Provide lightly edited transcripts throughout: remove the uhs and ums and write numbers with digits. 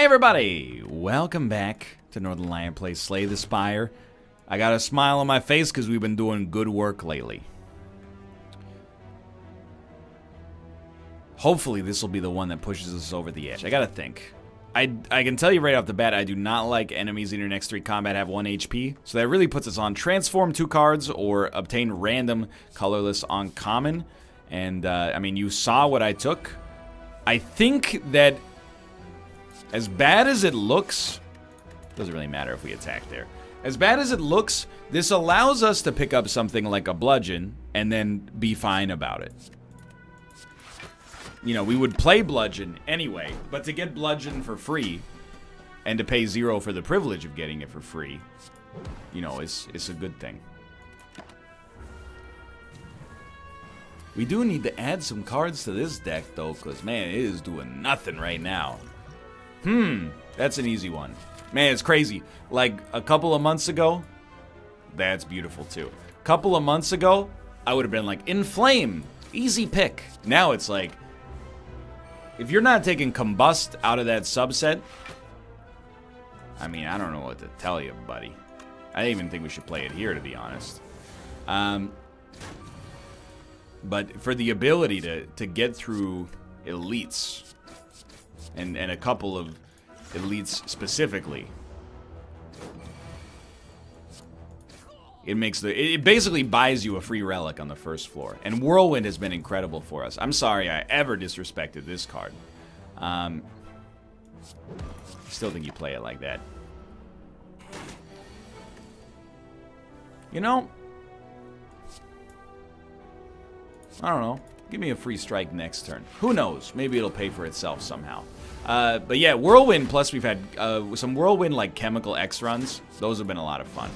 everybody! Welcome back to Northernlion plays Slay the Spire. I got a smile on my face because we've been doing good work lately. Hopefully this will be the one that pushes us over the edge. I gotta think. I can tell you right off the bat, I do not like enemies in your next 3 combat have 1 HP. So that really puts us on transform 2 cards or obtain random colorless uncommon. And I mean, you saw what I took. I think that as bad as it looks, doesn't really matter if we attack there. As bad as it looks, this allows us to pick up something like a bludgeon and then be fine about it. You know, we would play bludgeon anyway, but to get bludgeon for free and to pay 0 for the privilege of getting it for free, you know, it's a good thing. We do need to add some cards to this deck though, because man, it is doing nothing right now. That's an easy one. Man, it's crazy. Like a couple of months ago, that's beautiful too. A couple of months ago, I would have been like, Inflame, easy pick. Now it's like, if you're not taking Combust out of that subset, I mean, I don't know what to tell you, buddy. I didn't even think we should play it here, to be honest. But for the ability to get through elites, and a couple of elites specifically, it basically buys you a free relic on the first floor. And Whirlwind has been incredible for us. I'm sorry I ever disrespected this card. Still think you play it like that. You know, I don't know. Give me a free strike next turn. Who knows? Maybe it'll pay for itself somehow. But yeah, Whirlwind, plus we've had some Whirlwind like chemical X runs. Those have been a lot of fun.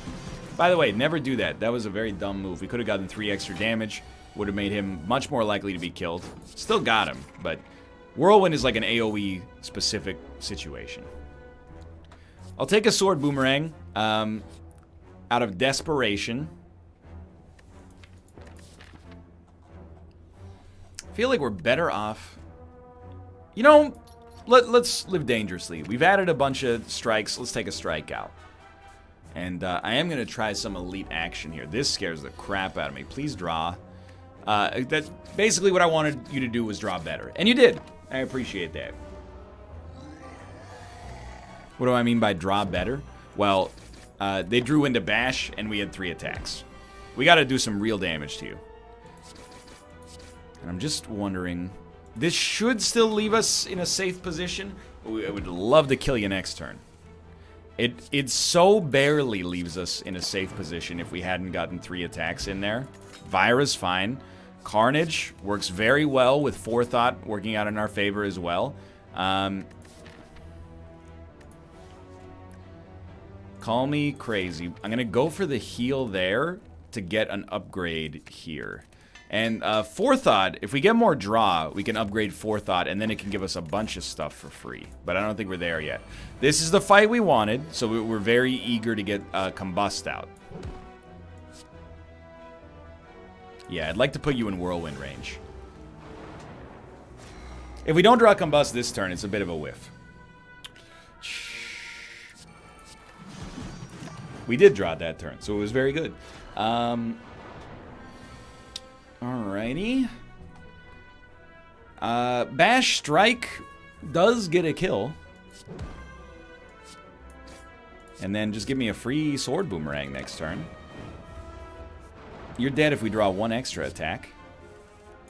By the way, never do that. That was a very dumb move. We could have gotten 3 extra damage. Would have made him much more likely to be killed. Still got him, but Whirlwind is like an AoE specific situation. I'll take a Sword Boomerang out of desperation. I feel like we're better off. You know, let's live dangerously. We've added a bunch of strikes. Let's take a strike out. And I am going to try some elite action here. This scares the crap out of me. Please draw. That basically what I wanted you to do was draw better. And you did. I appreciate that. What do I mean by draw better? Well, they drew into bash and we had 3 attacks. We got to do some real damage to you. And I'm just wondering, this should still leave us in a safe position. I would love to kill you next turn. It so barely leaves us in a safe position if we hadn't gotten 3 attacks in there. Vira's fine. Carnage works very well with Forethought working out in our favor as well. Call me crazy. I'm going to go for the heal there to get an upgrade here. And Forethought, if we get more draw, we can upgrade Forethought, and then it can give us a bunch of stuff for free. But I don't think we're there yet. This is the fight we wanted, so we're very eager to get Combust out. Yeah, I'd like to put you in Whirlwind range. If we don't draw Combust this turn, it's a bit of a whiff. We did draw it that turn, so it was very good. Alrighty. Bash Strike does get a kill. And then just give me a free Sword Boomerang next turn. You're dead if we draw 1 extra attack.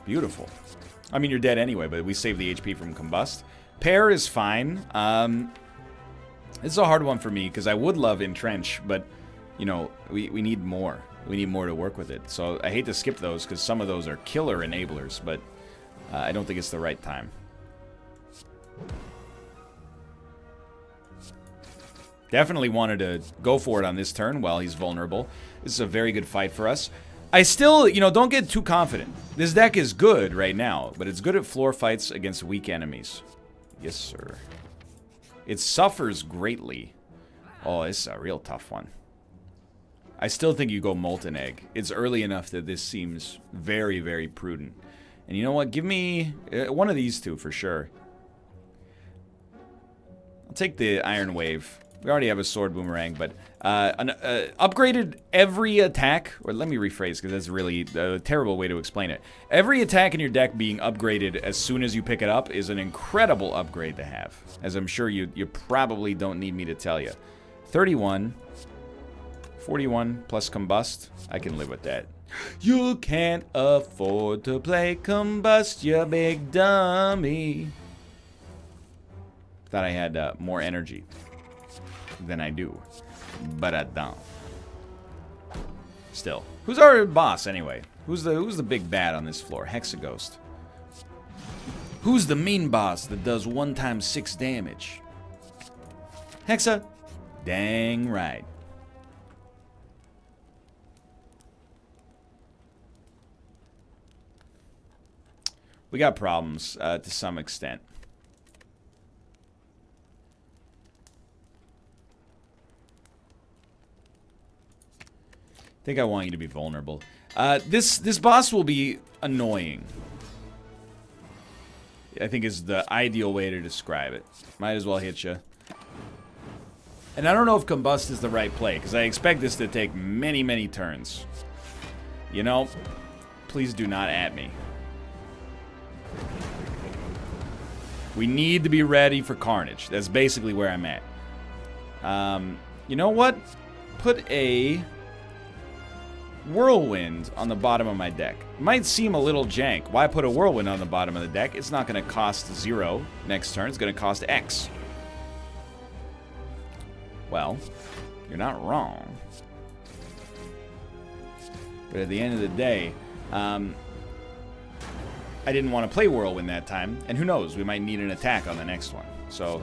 Beautiful. I mean, you're dead anyway, but we save the HP from Combust. Pair is fine. It's a hard one for me, because I would love Entrench, but, you know, we need more. We need more to work with it. So I hate to skip those because some of those are killer enablers, but I don't think it's the right time. Definitely wanted to go for it on this turn while he's vulnerable. This is a very good fight for us. I still, you know, don't get too confident. This deck is good right now, but it's good at floor fights against weak enemies. Yes, sir. It suffers greatly. Oh, this is a real tough one. I still think you go Molten Egg. It's early enough that this seems very, very prudent. And you know what? Give me one of these two for sure. I'll take the Iron Wave. We already have a Sword Boomerang, but upgraded every attack, or let me rephrase because that's really a terrible way to explain it. Every attack in your deck being upgraded as soon as you pick it up is an incredible upgrade to have, as I'm sure you probably don't need me to tell you. 31, 41 plus Combust, I can live with that. You can't afford to play Combust, you big dummy. Thought I had more energy than I do, but I don't. Still, who's our boss anyway? Who's the big bad on this floor? Hexaghost. Who's the mean boss that does 1 times 6 damage? Hexa? Dang right. We got problems to some extent. I think I want you to be vulnerable. This boss will be annoying. I think is the ideal way to describe it. Might as well hit you. And I don't know if Combust is the right play, because I expect this to take many, many turns. You know, please do not at me. We need to be ready for Carnage. That's basically where I'm at. You know what? Put a Whirlwind on the bottom of my deck. Might seem a little jank. Why put a Whirlwind on the bottom of the deck? It's not going to cost 0 next turn. It's going to cost X. Well, you're not wrong. But at the end of the day, I didn't want to play Whirlwind that time. And who knows, we might need an attack on the next one. So,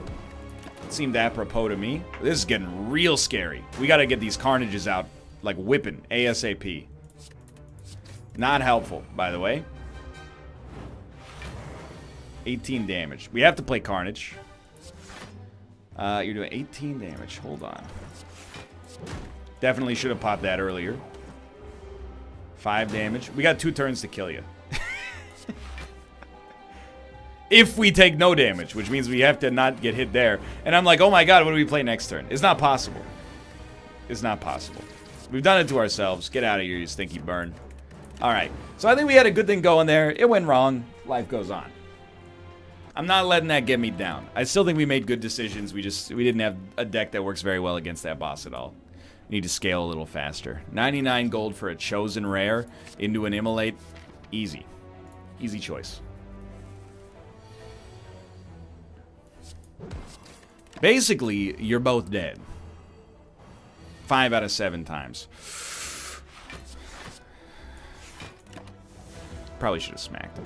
it seemed apropos to me. This is getting real scary. We got to get these Carnages out like whipping ASAP. Not helpful, by the way. 18 damage. We have to play Carnage. You're doing 18 damage. Hold on. Definitely should have popped that earlier. 5 damage. We got 2 turns to kill you. If we take no damage, which means we have to not get hit there. And I'm like, oh my god, what do we play next turn? It's not possible. It's not possible. We've done it to ourselves. Get out of here, you stinky burn. Alright. So I think we had a good thing going there. It went wrong. Life goes on. I'm not letting that get me down. I still think we made good decisions. We didn't have a deck that works very well against that boss at all. We need to scale a little faster. 99 gold for a chosen rare into an immolate. Easy. Easy choice. Basically, you're both dead. 5 out of 7 times. Probably should have smacked him.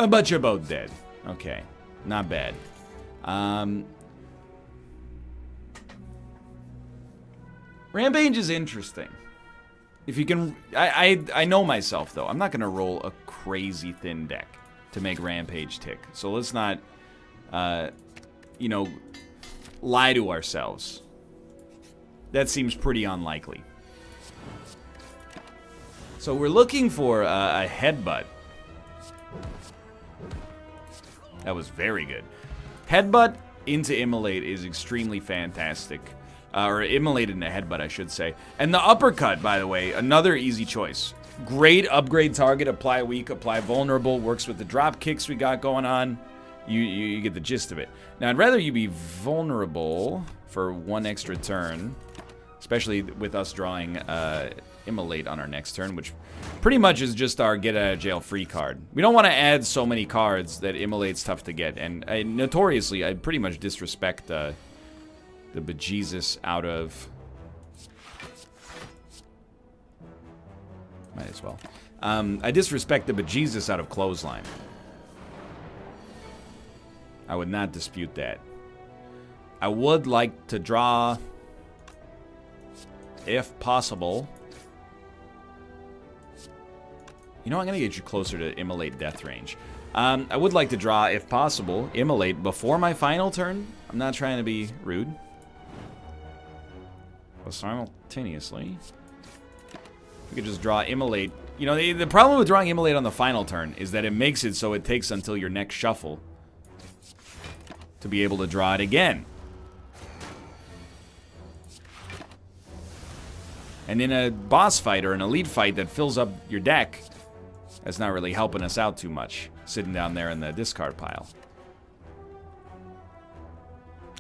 But you're both dead. Okay. Not bad. Rampage is interesting. If you can... I know myself, though. I'm not going to roll a crazy thin deck to make Rampage tick. So let's not... you know, lie to ourselves. That seems pretty unlikely. So we're looking for a headbutt. That was very good. Headbutt into immolate is extremely fantastic. Or immolate into headbutt, I should say. And the uppercut, by the way, another easy choice. Great upgrade target, apply weak, apply vulnerable. Works with the drop kicks we got going on. You get the gist of it. Now, I'd rather you be vulnerable for 1 extra turn, especially with us drawing Immolate on our next turn, which pretty much is just our get-out-of-jail-free card. We don't want to add so many cards that Immolate's tough to get, and notoriously, I pretty much disrespect the bejesus out of... Might as well. I disrespect the bejesus out of Clothesline. I would not dispute that. I would like to draw, if possible... You know, I'm going to get you closer to Immolate death range. I would like to draw, if possible, Immolate before my final turn. I'm not trying to be rude. But simultaneously, we could just draw Immolate You know, the problem with drawing Immolate on the final turn is that it makes it so it takes until your next shuffle to be able to draw it again. And in a boss fight or an elite fight that fills up your deck, that's not really helping us out too much, sitting down there in the discard pile.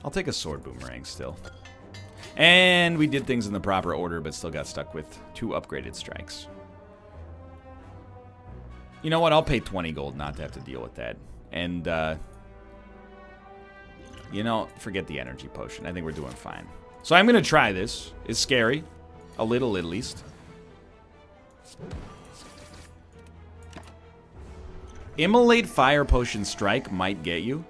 I'll take a sword boomerang still. And we did things in the proper order, but still got stuck with 2 upgraded strikes. You know what? I'll pay 20 gold not to have to deal with that. And, you know, forget the energy potion. I think we're doing fine. So I'm going to try this. It's scary. A little, at least. Immolate Fire Potion Strike might get you.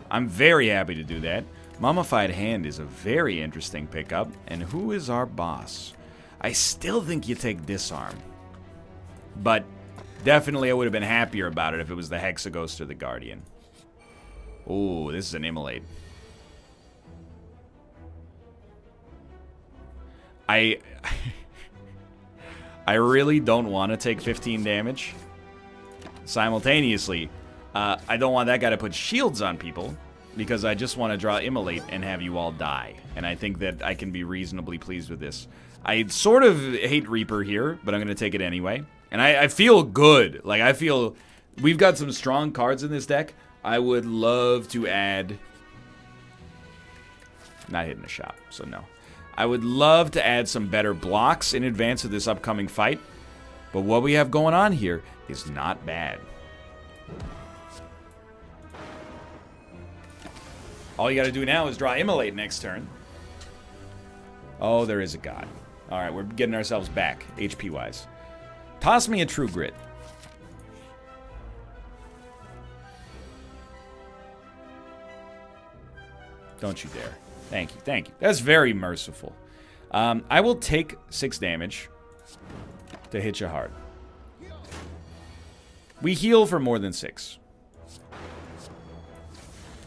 I'm very happy to do that. Mummified Hand is a very interesting pickup. And who is our boss? I still think you take Disarm. But definitely I would have been happier about it if it was the Hexaghost or the Guardian. Ooh, this is an Immolate. I really don't want to take 15 damage. Simultaneously, I don't want that guy to put shields on people, because I just want to draw Immolate and have you all die. And I think that I can be reasonably pleased with this. I sort of hate Reaper here, but I'm going to take it anyway. And I feel good. Like, I feel we've got some strong cards in this deck. I would love to add... Not hitting a shop, so no. I would love to add some better blocks in advance of this upcoming fight. But what we have going on here is not bad. All you got to do now is draw Immolate next turn. Oh, there is a god. All right, we're getting ourselves back, HP-wise. Toss me a True Grit. Don't you dare. Thank you, thank you. That's very merciful. I will take 6 damage to hit you hard. We heal for more than 6.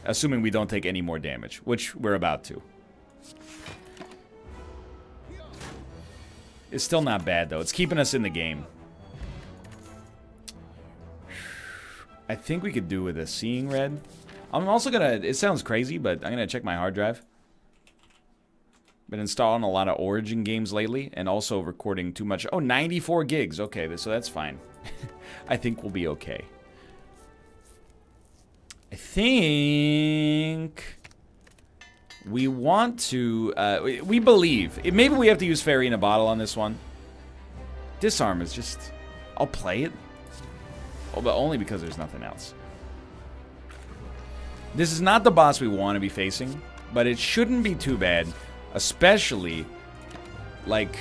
Assuming we don't take any more damage, which we're about to. It's still not bad, though. It's keeping us in the game. I think we could do with a Seeing Red. I'm also gonna... It sounds crazy, but I'm gonna check my hard drive. Been installing a lot of Origin games lately, and also recording too much... Oh, 94 gigs. Okay, so that's fine. I think we'll be okay. I think... We want to... we believe. Maybe we have to use Fairy in a Bottle on this one. Disarm is just... I'll play it. Oh, but only because there's nothing else. This is not the boss we want to be facing, but it shouldn't be too bad. Especially, like...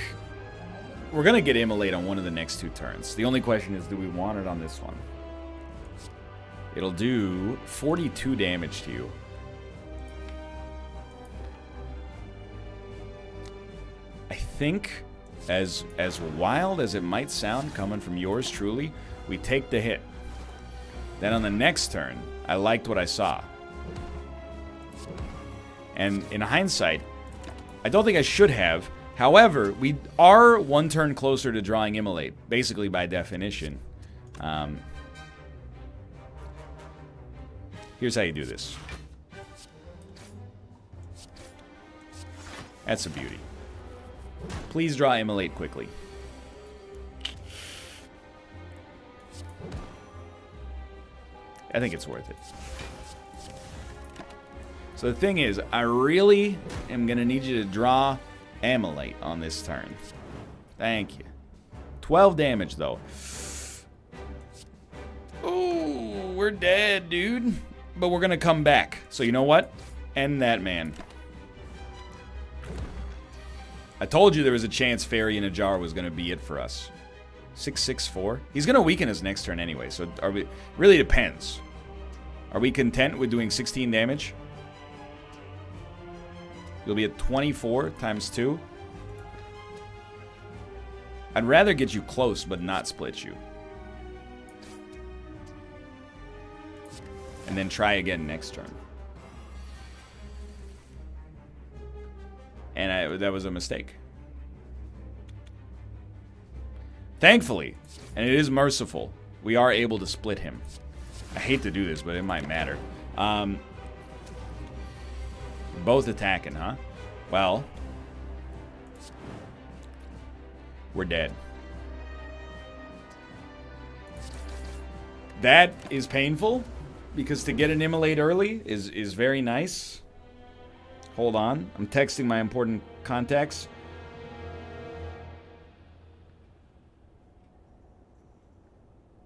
We're going to get Immolate on one of the next 2 turns. The only question is, do we want it on this one? It'll do 42 damage to you. I think, as wild as it might sound coming from yours truly, we take the hit. Then on the next turn, I liked what I saw. And in hindsight, I don't think I should have. However, we are 1 turn closer to drawing Immolate, basically by definition. Here's how you do this. That's a beauty. Please draw Immolate quickly. I think it's worth it. So the thing is, I really am going to need you to draw Immolate on this turn. Thank you. 12 damage, though. Ooh, we're dead, dude. But we're going to come back. So you know what? End that man. I told you there was a chance Fairy in a Jar was going to be it for us. 6/6/4. He's going to weaken us next turn anyway, so really depends. Are we content with doing 16 damage? You'll be at 24 times 2. I'd rather get you close, but not split you. And then try again next turn. And that was a mistake. Thankfully, and it is merciful, we are able to split him. I hate to do this, but it might matter. Both attacking, huh? Well, we're dead. That is painful, because to get an immolate early is very nice. Hold on. I'm texting my important contacts.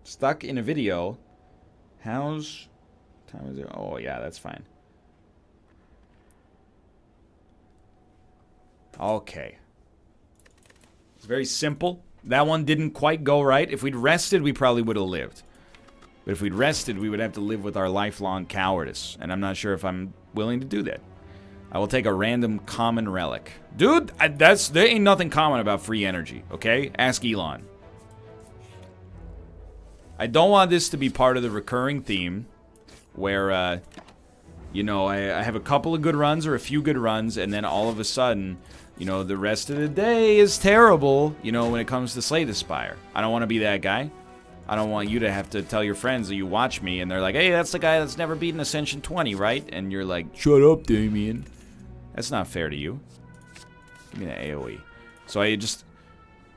Stuck in a video. How's... time is it? Oh, yeah, that's fine. Okay. It's very simple. That one didn't quite go right. If we'd rested, we probably would have lived. But if we'd rested, we would have to live with our lifelong cowardice. And I'm not sure if I'm willing to do that. I will take a random common relic. Dude, there ain't nothing common about free energy, okay? Ask Elon. I don't want this to be part of the recurring theme where, you know, I have a couple of good runs or a few good runs, and then all of a sudden, you know, the rest of the day is terrible, you know, when it comes to Slay the Spire. I don't want to be that guy. I don't want you to have to tell your friends that you watch me and they're like, hey, that's the guy that's never beaten Ascension 20, right? And you're like, shut up, Damien. That's not fair to you. Give me the AoE. So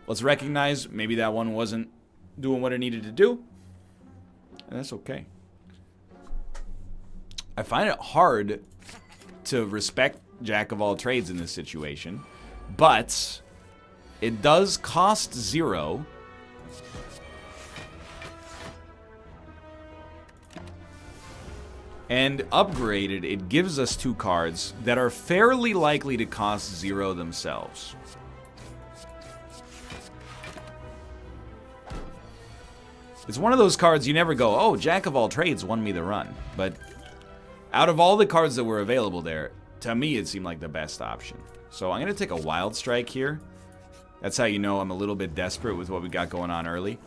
let's recognize maybe that one wasn't doing what it needed to do. And that's okay. I find it hard to respect Jack of all trades in this situation, but it does cost 0. And upgraded, it gives us 2 cards that are fairly likely to cost 0 themselves. It's one of those cards you never go, oh, Jack of all trades won me the run. But out of all the cards that were available there, to me it seemed like the best option. So I'm going to take a Wild Strike here. That's how you know I'm a little bit desperate with what we got going on early.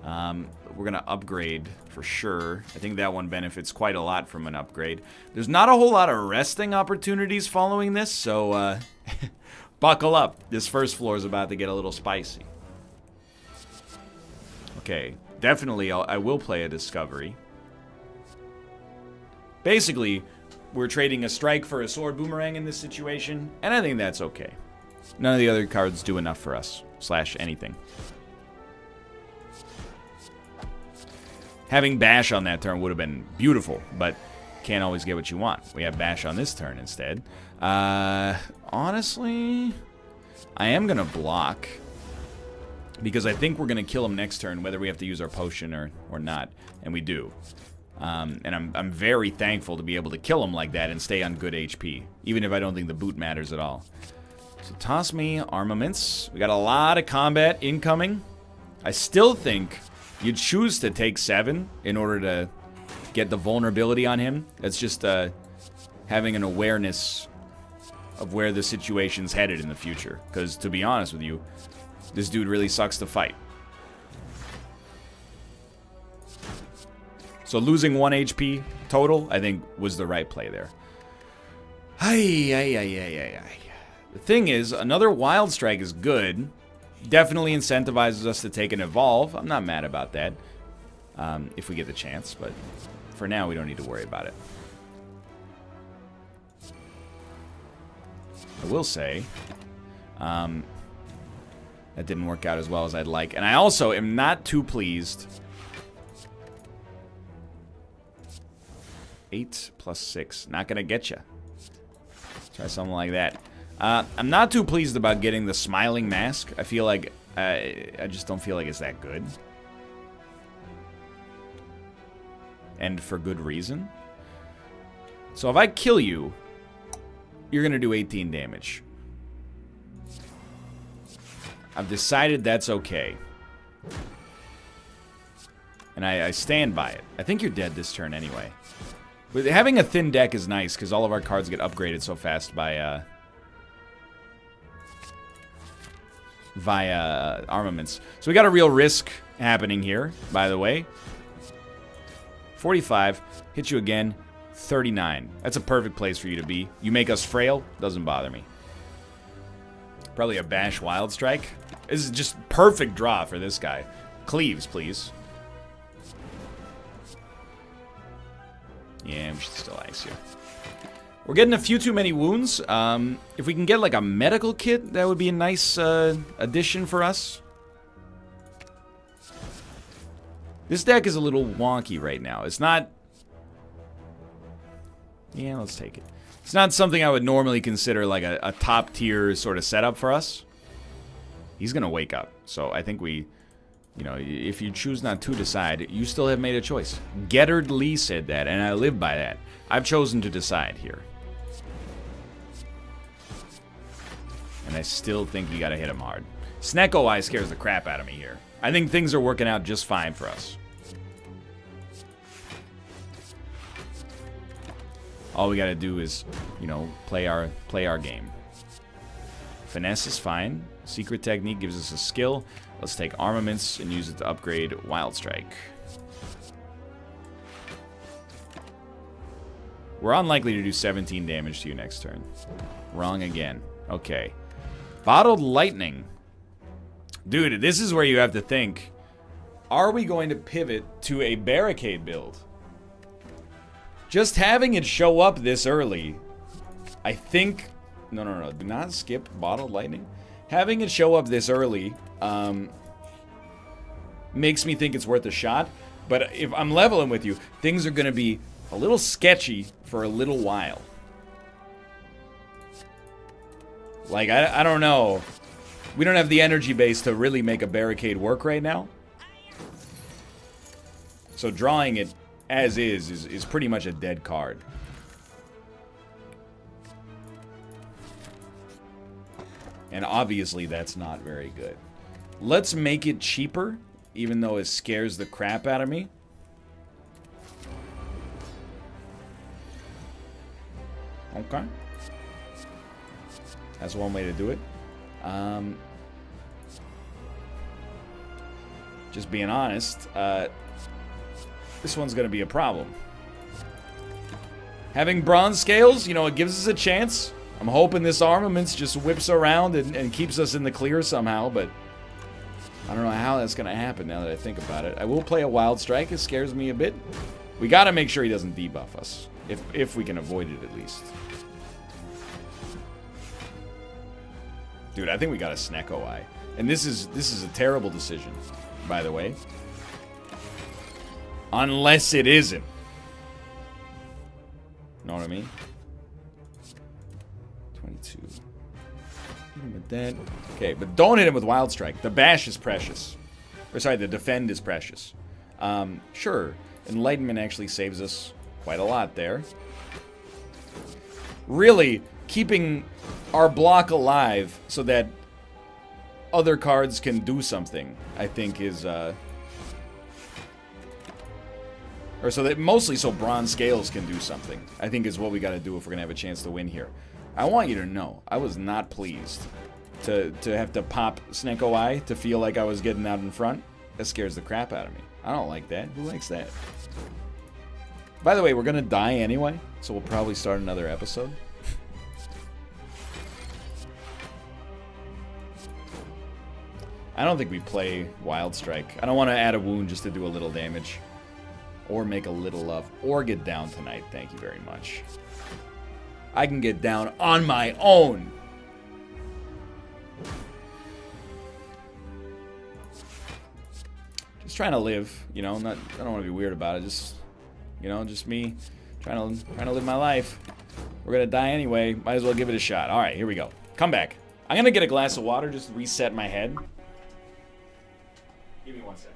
We're going to upgrade for sure. I think that one benefits quite a lot from an upgrade. There's not a whole lot of resting opportunities following this, so buckle up. This first floor is about to get a little spicy. Okay, definitely I will play a Discovery. Basically, we're trading a strike for a sword boomerang in this situation, and I think that's okay. None of the other cards do enough for us, / anything. Having Bash on that turn would have been beautiful, but can't always get what you want. We have Bash on this turn instead. Honestly, I am going to block, because I think we're going to kill him next turn, whether we have to use our potion or not, and we do. And I'm very thankful to be able to kill him like that and stay on good HP, even if I don't think the boot matters at all. So toss me armaments. We got a lot of combat incoming. I still think you'd choose to take 7 in order to get the vulnerability on him. That's just having an awareness of where the situation's headed in the future. Because to be honest with you, this dude really sucks to fight. So losing 1 HP total, I think, was the right play there. The thing is, another Wild Strike is good. Definitely incentivizes us to take an Evolve. I'm not mad about that, if we get the chance, but for now, we don't need to worry about it. I will say, that didn't work out as well as I'd like, and I also am not too pleased. 8 plus 6, not gonna get you. Try something like that. I'm not too pleased about getting the Smiling Mask. I feel like, I just don't feel like it's that good. And for good reason. So if I kill you, you're gonna do 18 damage. I've decided that's okay. And I stand by it. I think you're dead this turn anyway. But having a thin deck is nice, because all of our cards get upgraded so fast by, via armaments. So we got a real risk happening here, by the way. 45, hit you again, 39. That's a perfect place for you to be. You make us frail, doesn't bother me. Probably a Bash Wild Strike. This is just perfect draw for this guy. Cleaves, please. Yeah, we should still ice here. We're getting a few too many wounds. If we can get like a medical kit, that would be a nice addition for us. This deck is a little wonky right now. It's not... Yeah, let's take it. It's not something I would normally consider like a top tier sort of setup for us. He's going to wake up. So I think we... You know, if you choose not to decide, you still have made a choice. Gettard Lee said that, and I live by that. I've chosen to decide here. And I still think you gotta hit him hard. Snecko Eye scares the crap out of me here. I think things are working out just fine for us. All we gotta do is, you know, play our game. Finesse is fine. Secret Technique gives us a skill. Let's take Armaments and use it to upgrade Wild Strike. We're unlikely to do 17 damage to you next turn. Wrong again. Okay. Bottled Lightning. Dude, this is where you have to think. Are we going to pivot to a barricade build? Just having it show up this early, I think... No. Do not skip Bottled Lightning. Having it show up this early makes me think it's worth a shot. But if I'm leveling with you, things are going to be a little sketchy for a little while. Like, I don't know. We don't have the energy base to really make a barricade work right now. So drawing it as is pretty much a dead card. And obviously that's not very good. Let's make it cheaper, even though it scares the crap out of me. Okay. That's one way to do it. Just being honest, this one's going to be a problem. Having bronze scales, you know, it gives us a chance. I'm hoping this Armaments just whips around and keeps us in the clear somehow, but I don't know how that's going to happen now that I think about it. I will play a Wild Strike. It scares me a bit. We got to make sure he doesn't debuff us, if we can avoid it at least. Dude, I think we got a Snecko Eye. And this is a terrible decision, by the way. Unless it isn't. Know what I mean? 22. Hit him with that. Okay, but don't hit him with Wild Strike. The bash is precious. Or sorry, the defend is precious. Sure, Enlightenment actually saves us quite a lot there. Really, keeping our block alive so that other cards can do something, I think is, or so that mostly so bronze scales can do something, I think is what we got to do if we're going to have a chance to win here. I want you to know, I was not pleased to have to pop Snecko Eye to feel like I was getting out in front. That scares the crap out of me. I don't like that. Who likes that? By the way, we're going to die anyway, so we'll probably start another episode. I don't think we play Wild Strike. I don't want to add a wound just to do a little damage. Or make a little love. Or get down tonight. Thank you very much. I can get down on my own. Just trying to live, you know. I don't want to be weird about it. Just, you know, just me trying to live my life. We're gonna die anyway. Might as well give it a shot. All right, here we go. Come back. I'm gonna get a glass of water just to reset my head. Give me 1 second.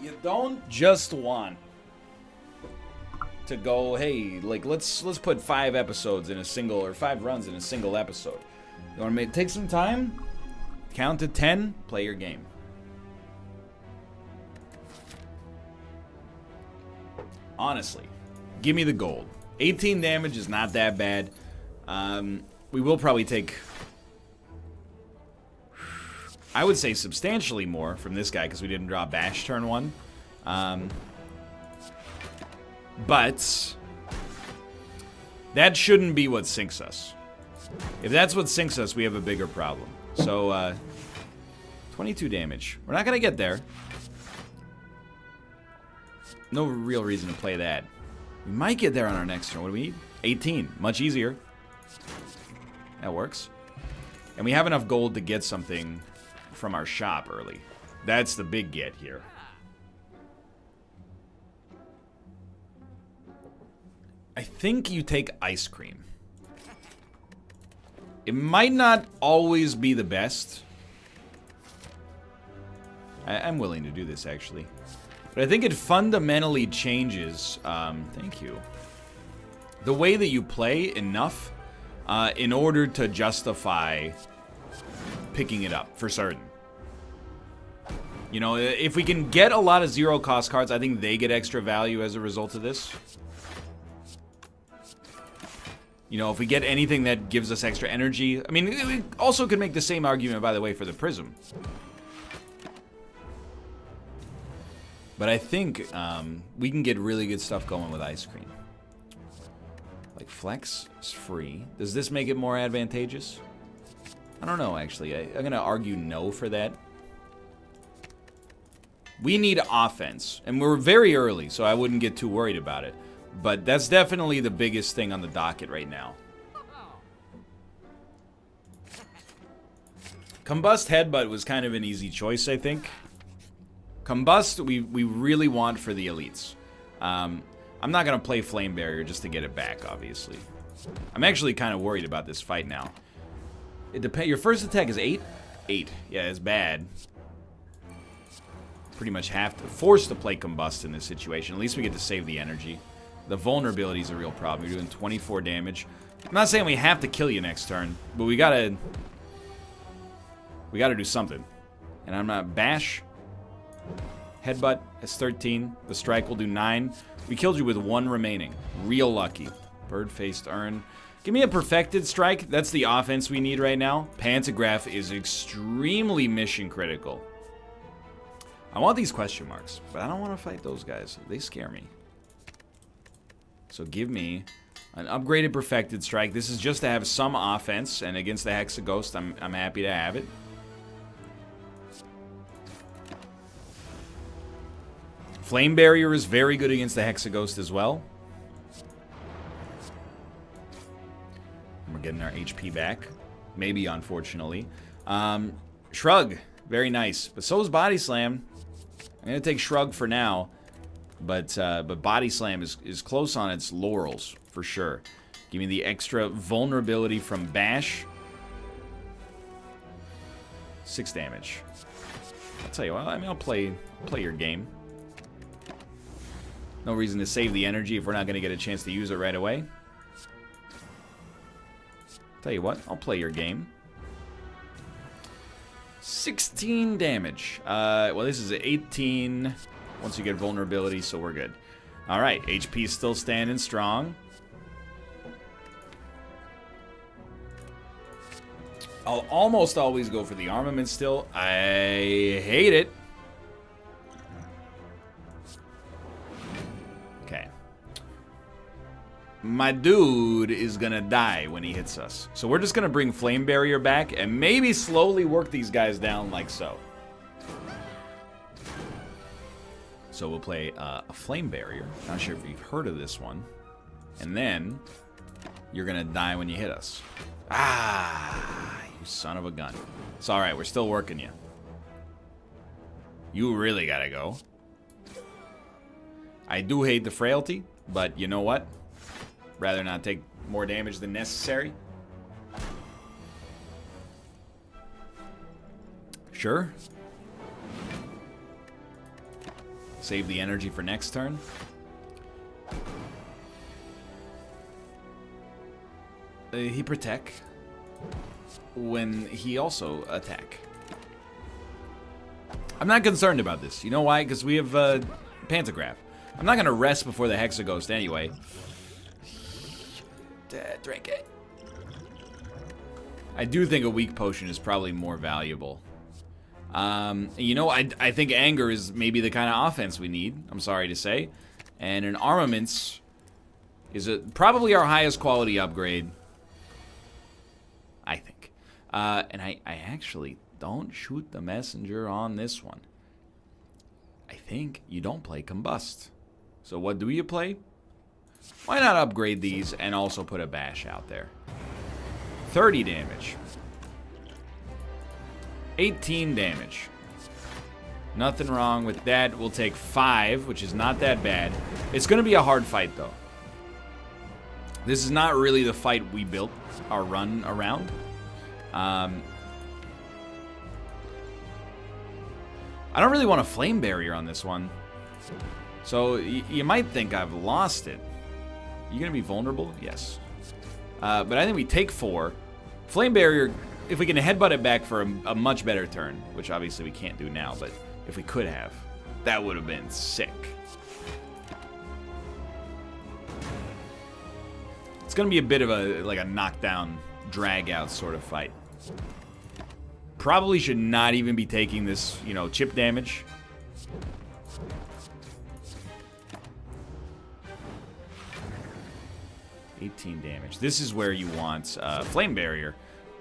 You don't just want to go, hey, like let's put 5 episodes in a single, or 5 runs in a single episode. You want to take some time? Count to 10, play your game. Honestly, give me the gold. 18 damage is not that bad. We will probably take I would say substantially more from this guy because we didn't draw Bash turn 1. But that shouldn't be what sinks us. If that's what sinks us, we have a bigger problem. So, 22 damage. We're not going to get there. No real reason to play that. We might get there on our next turn. What do we need? 18. Much easier. That works. And we have enough gold to get something from our shop early. That's the big get here. I think you take ice cream. It might not always be the best. I'm willing to do this, actually. But I think it fundamentally changes, thank you, the way that you play enough in order to justify picking it up, for certain. You know, if we can get a lot of zero-cost cards, I think they get extra value as a result of this. You know, if we get anything that gives us extra energy. I mean, we also could make the same argument, by the way, for the Prism. But I think we can get really good stuff going with ice cream. Like Flex is free. Does this make it more advantageous? I don't know, actually. I'm going to argue no for that. We need offense. And we're very early, so I wouldn't get too worried about it. But that's definitely the biggest thing on the docket right now. Combust Headbutt was kind of an easy choice, I think. Combust, we really want for the elites. I'm not going to play Flame Barrier just to get it back, obviously. I'm actually kind of worried about this fight now. It depends. Your first attack is 8? 8. Yeah, it's bad. Pretty much forced to play Combust in this situation. At least we get to save the energy. The vulnerability is a real problem. You're doing 24 damage. I'm not saying we have to kill you next turn, but we gotta do something. And I'm not Bash. Headbutt is 13. The strike will do 9. We killed you with 1 remaining. Real lucky. Bird-faced Urn. Give me a perfected strike. That's the offense we need right now. Pantograph is extremely mission critical. I want these question marks, but I don't want to fight those guys. They scare me. So give me an upgraded perfected strike. This is just to have some offense, and against the Hexaghost, I'm happy to have it. Flame Barrier is very good against the Hexaghost as well. And we're getting our HP back. Maybe, unfortunately. Shrug, very nice. But so is Body Slam. I'm going to take Shrug for now. But Body Slam is close on its laurels, for sure. Give me the extra vulnerability from Bash. 6 damage. I'll tell you what, I mean, I'll play your game. No reason to save the energy if we're not going to get a chance to use it right away. Tell you what, I'll play your game. 16 damage. Well, this is 18... once you get vulnerability, so we're good. All right, HP is still standing strong. I'll almost always go for the armament still. I hate it. Okay. My dude is gonna die when he hits us. So we're just gonna bring Flame Barrier back and maybe slowly work these guys down like so. So we'll play a Flame Barrier. Not sure if you've heard of this one. And then you're going to die when you hit us. Ah, you son of a gun. It's all right. We're still working you. You really got to go. I do hate the frailty, but you know what? Rather not take more damage than necessary. Sure. Save the energy for next turn. He protect when he also attack. I'm not concerned about this. You know why? Because we have Pantograph. I'm not going to rest before the Hexaghost anyway. Drink it. I do think a weak potion is probably more valuable. You know, I think anger is maybe the kind of offense we need, I'm sorry to say. And an armaments is probably our highest quality upgrade, I think. And I actually don't shoot the messenger on this one. I think you don't play combust. So what do you play? Why not upgrade these and also put a bash out there? 30 damage. 18 damage. Nothing wrong with that. We'll take 5, which is not that bad. It's going to be a hard fight, though. This is not really the fight we built our run around. I don't really want a flame barrier on this one. So you might think I've lost it. You going to be vulnerable? Yes. But I think we take 4. Flame barrier, if we can headbutt it back for a much better turn, which obviously we can't do now, but if we could have, that would have been sick. It's going to be a bit of a knockdown, drag out sort of fight. Probably should not even be taking this, you know, chip damage. $18 damage. This is where you want Flame Barrier.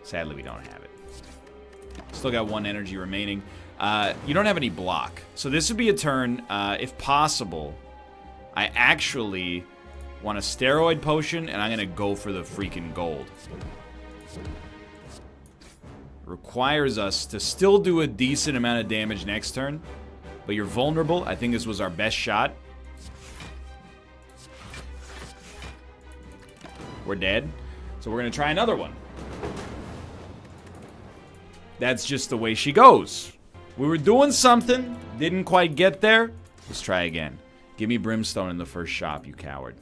Sadly, we don't have it. Still got 1 energy remaining. You don't have any block. So this would be a turn, if possible. I actually want a steroid potion, and I'm going to go for the freaking gold. Requires us to still do a decent amount of damage next turn. But you're vulnerable. I think this was our best shot. We're dead. So we're going to try another one. That's just the way she goes. We were doing something. Didn't quite get there. Let's try again. Give me brimstone in the first shop, you coward.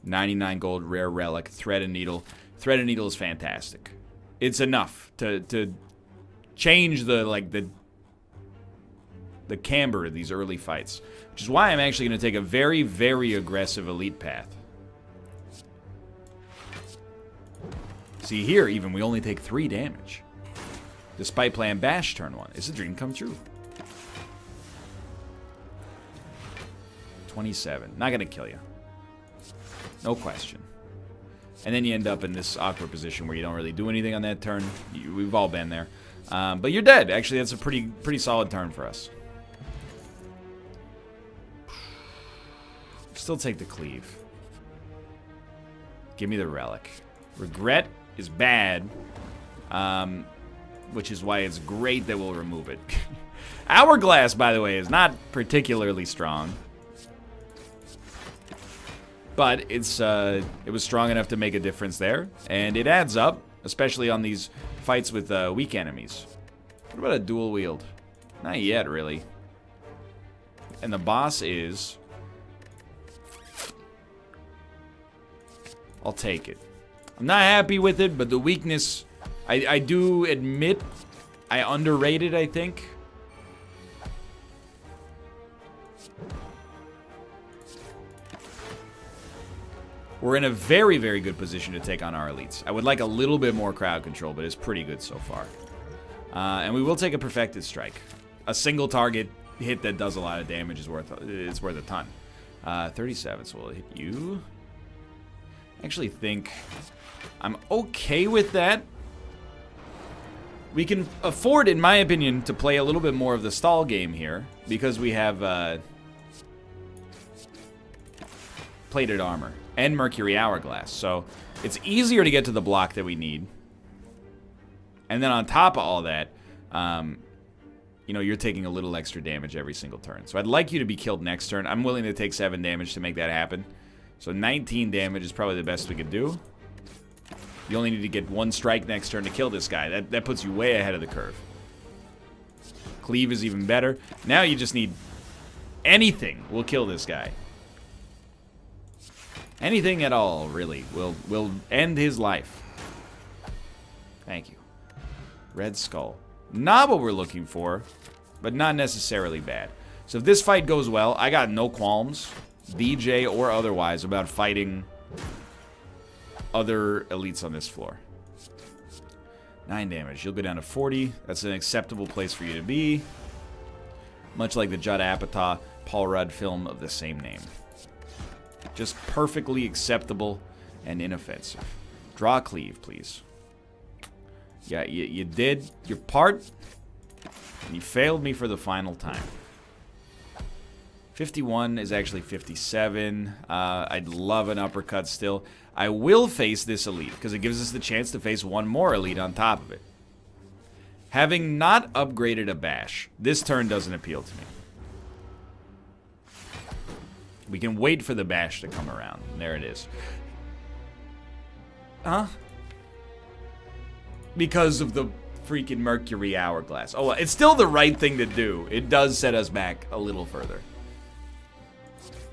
99 gold, rare relic, thread and needle. Thread and needle is fantastic. It's enough to change the camber of these early fights. Which is why I'm actually going to take a very, very aggressive elite path. See here, even we only take 3 damage. Despite playing bash turn 1. It's a dream come true. 27. Not going to kill you. No question. And then you end up in this awkward position where you don't really do anything on that turn. We've all been there. But you're dead. Actually, that's a pretty solid turn for us. Still take the cleave. Give me the relic. Regret is bad. Which is why it's great that we'll remove it. Hourglass, by the way, is not particularly strong. But it was strong enough to make a difference there. And it adds up, especially on these fights with weak enemies. What about a dual wield? Not yet, really. And the boss is... I'll take it. I'm not happy with it, but the weakness... I do admit I underrated, I think. We're in a very, very good position to take on our elites. I would like a little bit more crowd control, but it's pretty good so far. And we will take a perfected strike. A single target hit that does a lot of damage is worth a ton. 37, so we'll hit you. I actually think I'm okay with that. We can afford, in my opinion, to play a little bit more of the stall game here because we have plated armor and Mercury Hourglass. So it's easier to get to the block that we need. And then on top of all that, you know, you're taking a little extra damage every single turn. So I'd like you to be killed next turn. I'm willing to take 7 damage to make that happen. So 19 damage is probably the best we could do. You only need to get 1 strike next turn to kill this guy. That puts you way ahead of the curve. Cleave is even better. Now you just need anything will kill this guy. Anything at all, really, will end his life. Thank you. Red Skull. Not what we're looking for, but not necessarily bad. So if this fight goes well, I got no qualms, BJ or otherwise, about fighting other elites on this floor. 9 damage. You'll go down to 40. That's an acceptable place for you to be. Much like the Judd Apatow, Paul Rudd film of the same name. Just perfectly acceptable and inoffensive. Draw a cleave, please. Yeah, you did your part, and you failed me for the final time. 51 is actually 57. I'd love an uppercut still. I will face this elite, because it gives us the chance to face one more elite on top of it. Having not upgraded a bash, this turn doesn't appeal to me. We can wait for the bash to come around. There it is. Huh? Because of the freaking Mercury Hourglass. Oh, it's still the right thing to do. It does set us back a little further.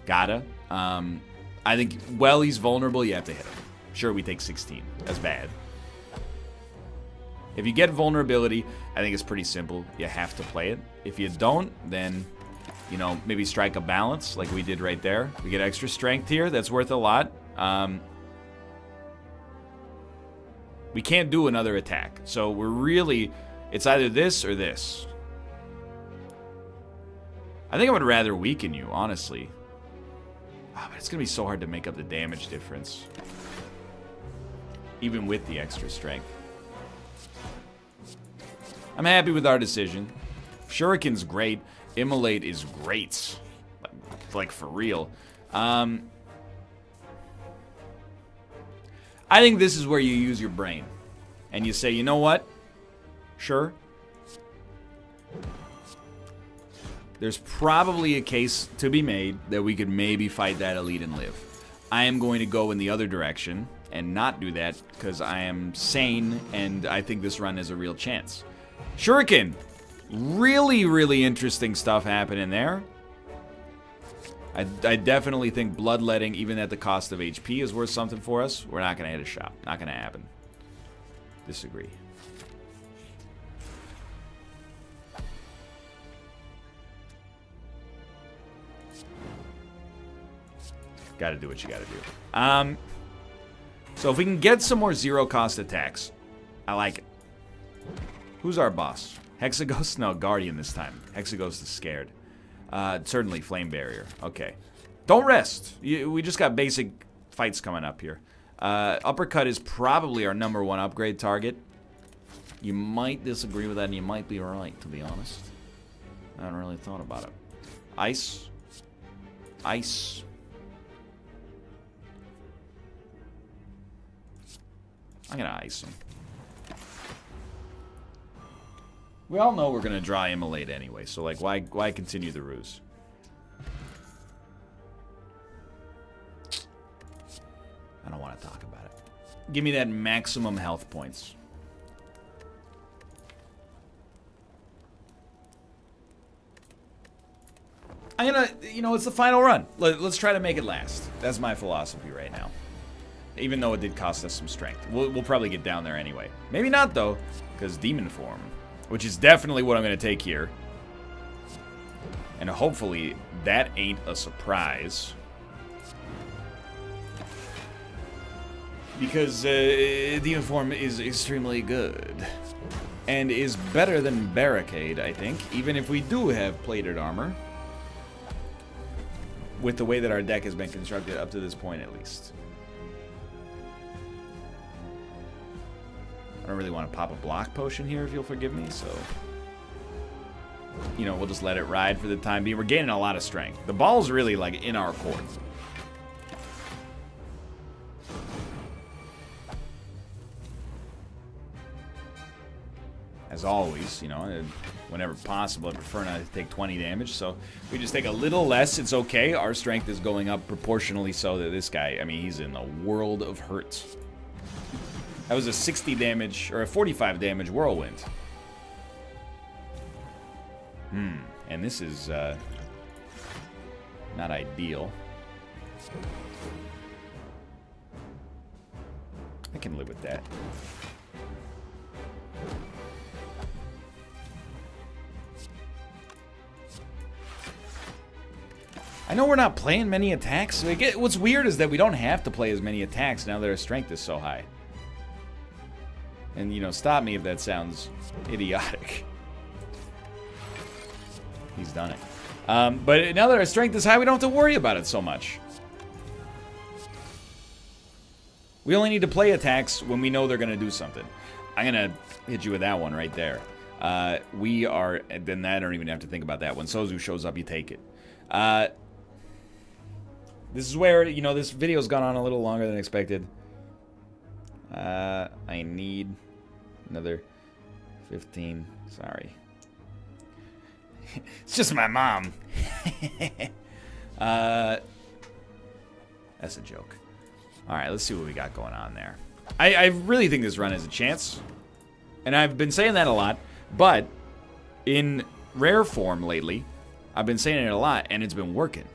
Gotta. I think, well, he's vulnerable, you have to hit him. Sure, we take 16. That's bad. If you get vulnerability, I think it's pretty simple. You have to play it. If you don't, then, you know, maybe strike a balance like we did right there. We get extra strength here. That's worth a lot. We can't do another attack. So we're really, it's either this or this. I think I would rather weaken you, honestly. Oh, but it's going to be so hard to make up the damage difference. Even with the extra strength. I'm happy with our decision. Shuriken's great. Immolate is great. Like for real. I think this is where you use your brain. And you say, you know what? Sure. There's probably a case to be made that we could maybe fight that elite and live. I am going to go in the other direction and not do that because I am sane and I think this run has a real chance. Shuriken! Really, really interesting stuff happening there. I definitely think bloodletting, even at the cost of HP, is worth something for us. We're not going to hit a shot. Not going to happen. Disagree. Got to do what you got to do. So if we can get some more zero-cost attacks, I like it. Who's our boss? Hexaghost? No, Guardian this time. Hexaghost is scared. Certainly Flame Barrier. Okay. Don't rest. We just got basic fights coming up here. Uppercut is probably our #1 upgrade target. You might disagree with that, and you might be right, to be honest. I haven't really thought about it. Ice. Ice. I'm going to ice him. We all know we're going to draw Immolate anyway, so like, why continue the ruse? I don't want to talk about it. Give me that maximum health points. I'm going to, you know, it's the final run. Let's try to make it last. That's my philosophy right now. Even though it did cost us some strength. We'll probably get down there anyway. Maybe not, though, because Demon Form, which is definitely what I'm going to take here. And hopefully that ain't a surprise. Because Demon Form is extremely good. And is better than Barricade, I think. Even if we do have plated armor. With the way that our deck has been constructed up to this point, at least. I don't really want to pop a block potion here, if you'll forgive me, so... You know, we'll just let it ride for the time being. We're gaining a lot of strength. The ball's really, like, in our court. As always, you know, whenever possible, I prefer not to take 20 damage, so if we just take a little less, it's okay. Our strength is going up proportionally so that this guy, I mean, he's in a world of hurt. That was a 60 damage, or a 45 damage whirlwind. And this is, not ideal. I can live with that. I know we're not playing many attacks. What's weird is that we don't have to play as many attacks now that our strength is so high. And, you know, stop me if that sounds idiotic. He's done it. But now that our strength is high, we don't have to worry about it so much. We only need to play attacks when we know they're going to do something. I'm going to hit you with that one right there. We are... Then I don't even have to think about that. When Sozu shows up, you take it. This is where, you know, this video's gone on a little longer than expected. I need another 15. Sorry. It's just my mom. That's a joke. Alright, let's see what we got going on there. I really think this run has a chance. And I've been saying that a lot. But in rare form lately, I've been saying it a lot, and it's been working.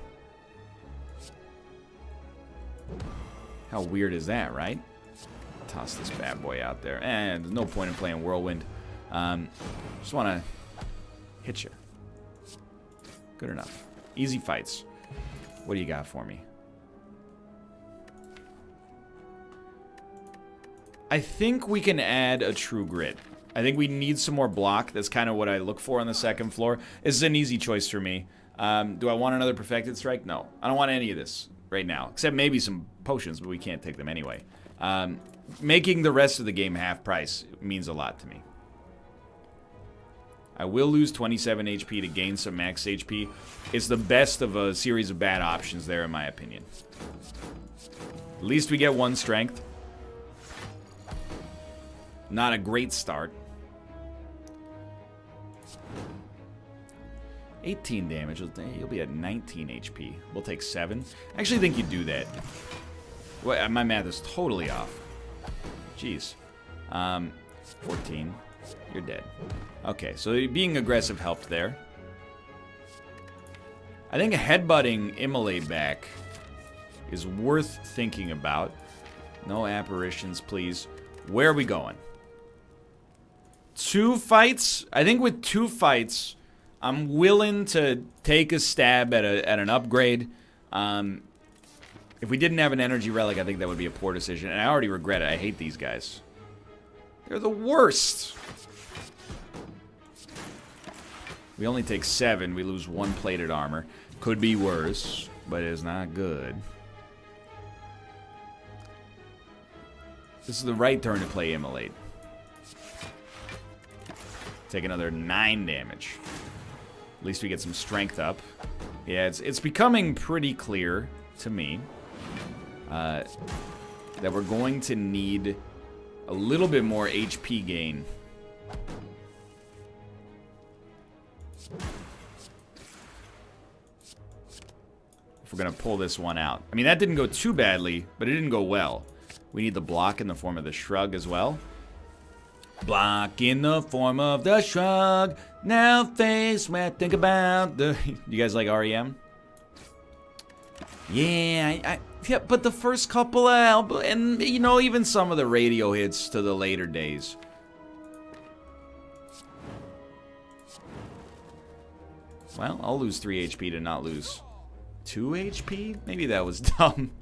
How weird is that, right? Toss this bad boy out there. And there's no point in playing Whirlwind. Just want to hit you. Good enough. Easy fights. What do you got for me? I think we can add a True Grit. I think we need some more block. That's kind of what I look for on the second floor. This is an easy choice for me. Do I want another Perfected Strike? No. I don't want any of this right now. Except maybe some potions, but we can't take them anyway. Making the rest of the game half price means a lot to me. I will lose 27 HP to gain some max HP. It's the best of a series of bad options there, in my opinion. At least we get one strength. Not a great start. 18 damage. You'll be at 19 HP. We'll take 7. I actually think you do that. Well, my math is totally off. Jeez. 14. You're dead. Okay, so being aggressive helped there. I think headbutting Immolate back is worth thinking about. No apparitions, please. Where are we going? 2 fights? I think with 2 fights, I'm willing to take a stab at an upgrade. If we didn't have an energy relic, I think that would be a poor decision. And I already regret it. I hate these guys. They're the worst. We only take 7. We lose 1 plated armor. Could be worse, but it's not good. This is the right turn to play Immolate. Take another 9 damage. At least we get some strength up. Yeah, it's becoming pretty clear to me that we're going to need a little bit more HP gain. If we're going to pull this one out. I mean, that didn't go too badly, but it didn't go well. We need the block in the form of the shrug as well. Block in the form of the shrug. Now face where I think about the... You guys like REM? Yeah, yeah, but the first couple of albums, and you know, even some of the radio hits to the later days. Well, I'll lose 3 HP to not lose 2 HP? Maybe that was dumb.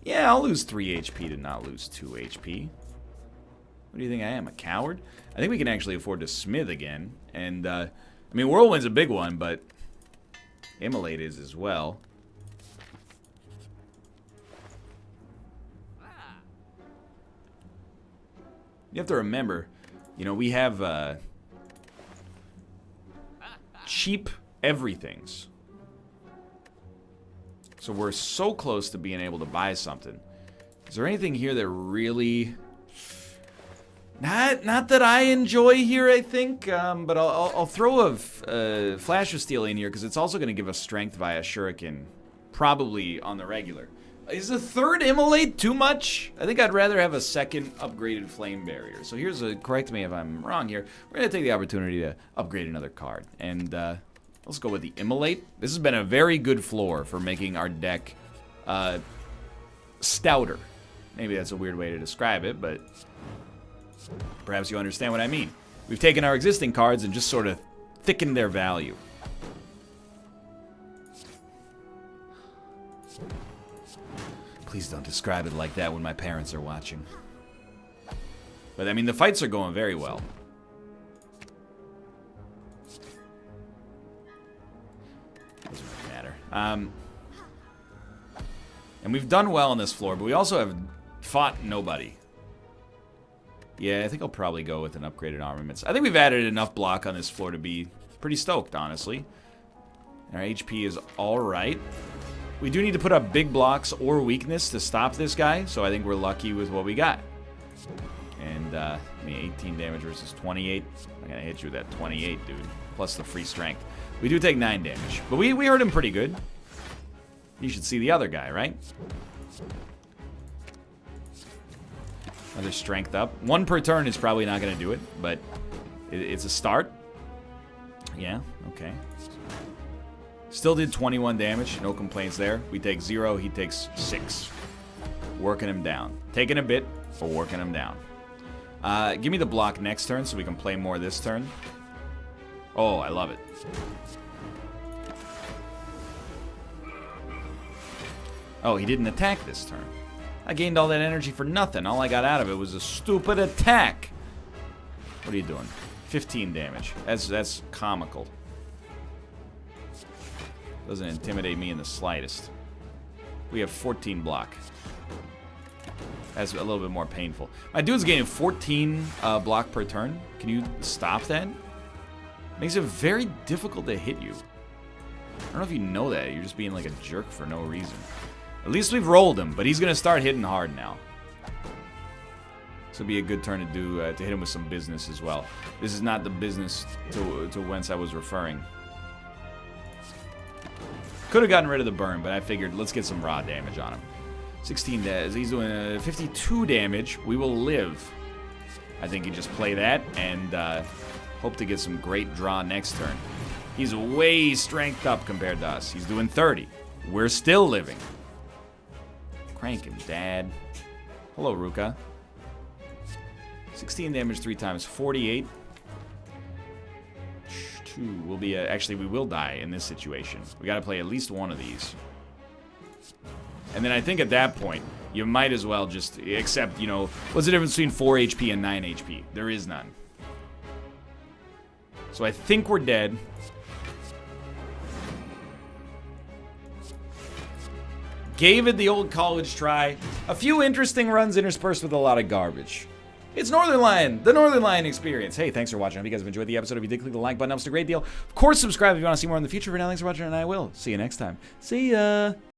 Yeah, I'll lose 3 HP to not lose 2 HP. What do you think I am, a coward? I think we can actually afford to smith again. And, I mean, Whirlwind's a big one, but Immolate is as well. You have to remember, you know, we have, cheap everythings. So we're so close to being able to buy something. Is there anything here that really... Not that I enjoy here, I think, but I'll throw a Flash of Steel in here because it's also going to give us strength via Shuriken, probably on the regular. Is the third Immolate too much? I think I'd rather have a second upgraded Flame Barrier. So here's a, correct me if I'm wrong here, we're going to take the opportunity to upgrade another card. And let's go with the Immolate. This has been a very good floor for making our deck stouter. Maybe that's a weird way to describe it, but... perhaps you understand what I mean. We've taken our existing cards and just sort of thickened their value. Please don't describe it like that when my parents are watching. But, I mean, the fights are going very well. Doesn't really matter. And we've done well on this floor, but we also have fought nobody. Yeah, I think I'll probably go with an upgraded armaments. I think we've added enough block on this floor to be pretty stoked, honestly. Our HP is alright. We do need to put up big blocks or weakness to stop this guy, so I think we're lucky with what we got. And, I mean, 18 damage versus 28. I'm gonna hit you with that 28, dude. Plus the free strength. We do take 9 damage, but we hurt him pretty good. You should see the other guy, right? Another strength up. 1 per turn is probably not going to do it, but it's a start. Yeah, okay. Still did 21 damage. No complaints there. We take 0. He takes 6. Working him down. Taking a bit, but working him down. Give me the block next turn so we can play more this turn. Oh, I love it. Oh, he didn't attack this turn. I gained all that energy for nothing. All I got out of it was a stupid attack. What are you doing? 15 damage. That's comical. Doesn't intimidate me in the slightest. We have 14 block. That's a little bit more painful. My dude's gaining 14 block per turn. Can you stop that? Makes it very difficult to hit you. I don't know if you know that. You're just being like a jerk for no reason. At least we've rolled him, but he's going to start hitting hard now. This will be a good turn to do to hit him with some business as well. This is not the business to whence I was referring. Could have gotten rid of the burn, but I figured let's get some raw damage on him. 16 damage. He's doing 52 damage. We will live. I think you just play that and hope to get some great draw next turn. He's way strength up compared to us. He's doing 30. We're still living. Crank him, Dad. Hello, Ruka. 16 damage 3 times. 48. 2 will be... actually, we will die in this situation. We got to play at least one of these. And then I think at that point, you might as well just accept, you know... What's the difference between 4 HP and 9 HP? There is none. So I think we're dead. Gave it the old college try. A few interesting runs interspersed with a lot of garbage. It's Northernlion, the Northernlion experience. Hey, thanks for watching. I hope you guys have enjoyed the episode. If you did, click the like button. Helps a great deal. Of course, subscribe if you want to see more in the future. For now, thanks for watching, and I will see you next time. See ya.